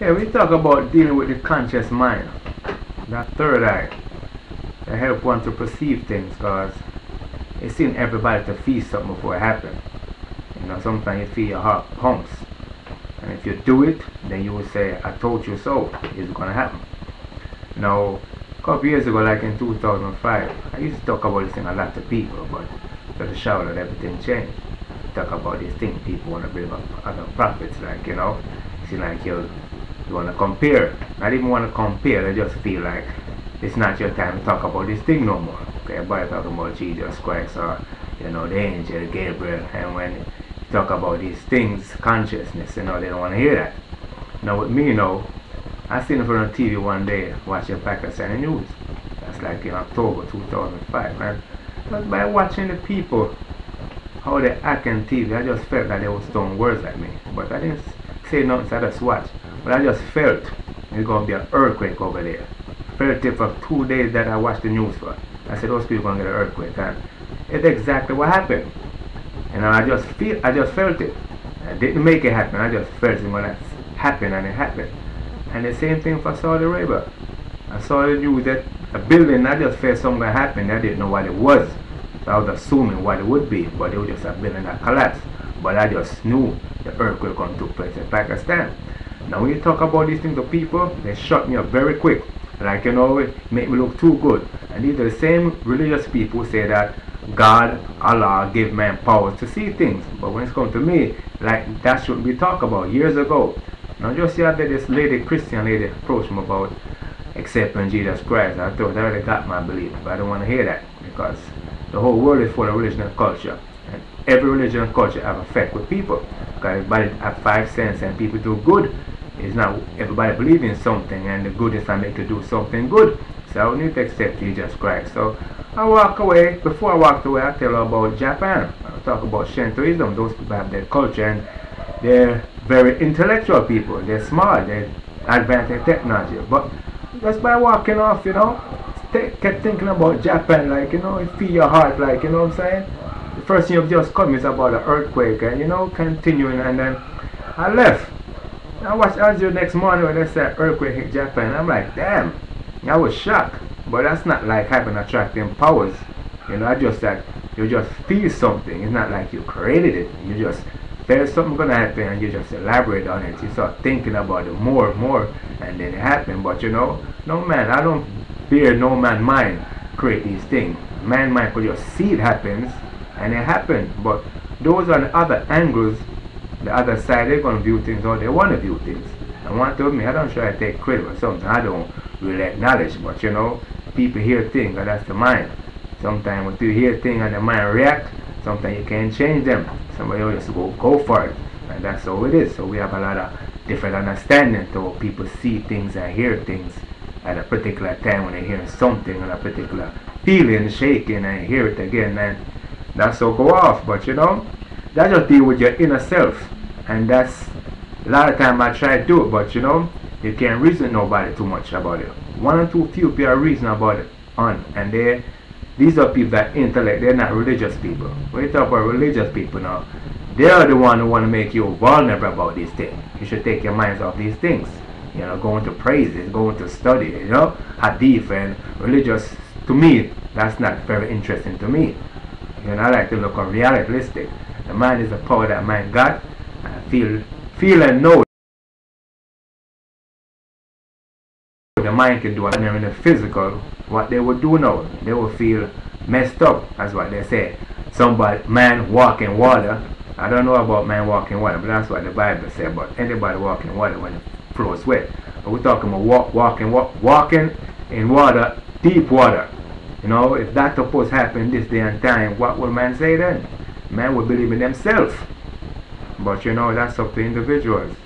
Yeah, we talk about dealing with the conscious mind, that third eye, that help one to perceive things, because it's in everybody to feel something before it happens. You know, sometimes you feel your heart pumps, and if you do it, then you will say, I told you so, it's going to happen. Now, a couple years ago, like in 2005, I used to talk about this thing a lot to people, but to the shout that everything changed. Talk about these things, people want to bring up other prophets, like, you know, see, like you want to compare, not even want to compare, they just feel like it's not your time to talk about this thing no more. Okay, everybody talking about Jesus Christ or, you know, the angel Gabriel, and when you talk about these things, consciousness, you know, they don't want to hear that. Now with me, you know, I seen in front of TV one day watching Pakistani news. That's like in October 2005, and just by watching the people how they act on TV, I just felt that they were throwing words at me, but I didn't say nothing, so I just watched. But I just felt there's going to be an earthquake over there. Felt it for 2 days that I watched the news for. I said those people are going to get an earthquake, and it's exactly what happened. And I just felt it. I didn't make it happen, I just felt it when it happened, and it happened. And the same thing for Saudi Arabia. I saw the news that a building, I just felt something happened, I didn't know what it was. So I was assuming what it would be, but it was just a building that collapsed. But I just knew the earthquake going to take place in Pakistan. Now when you talk about these things to people, they shut me up very quick. Like, you know, it make me look too good. And these are the same religious people who say that God, Allah, give man power to see things. But when it's come to me, like, that shouldn't be talked about years ago. Now just the other day, this lady, Christian lady, approached me about accepting Jesus Christ. I thought I already got my belief, but I don't want to hear that, because the whole world is full of religion and culture, and every religion and culture have effect with people. Because everybody have 5 cents and people do good. It's not everybody believe in something, and the good is to make to do something good. So I need to accept Jesus Christ. So I walk away. Before I walked away, I tell her about Japan. I talk about Shintoism. Those people have their culture, and they're very intellectual people. They're smart. They're advanced in technology. But just by walking off, you know, kept thinking about Japan, like, you know, it feel your heart, like, you know what I'm saying? The first thing you've just come is about an earthquake, and, you know, continuing, and then I left. I watched the next morning when they said earthquake hit Japan. I'm like, damn, I was shocked. But that's not like having attracting powers. You know, I just that you just feel something. It's not like you created it. You just felt something gonna happen, and you just elaborate on it. You start thinking about it more and more, and then it happened. But you know, no man, I don't fear no man mind create these things. Man mind could just see it happens, and it happened. But those are the other angles. The other side, they're going to view things how they want to view things. And one told me, I don't try to take credit for something I don't really acknowledge, but you know, people hear things, and that's the mind. Sometimes when you hear things and the mind react, sometimes you can't change them. Somebody will just go for it, and that's how it is. So we have a lot of different understanding to how people see things and hear things at a particular time when they hear something, and a particular feeling shaking, and hear it again, and that's how go off. But you know, that just deal with your inner self, and that's a lot of time I try to do it, but you know, you can't reason nobody too much about it. One or two few people reason about it on, and these are people that intellect, they're not religious people. When you talk about religious people now, they are the one who want to make you vulnerable about these things. You should take your minds off these things. You know, going to praises, going to study, you know, hadith and religious. To me, that's not very interesting to me. You know, I like to look on realistic. The mind is the power that man got. Feel and know the mind can do, and in the physical, what they would do now, they will feel messed up. That's what they say. Somebody, man walk in water. I don't know about man walking water, but that's what the Bible says. But anybody walking water when it flows wet. But we're talking about walking in water, deep water. You know, if that supposed to happen this day and time, what will man say then? Man will believe in themselves. But you know, that's up to individuals.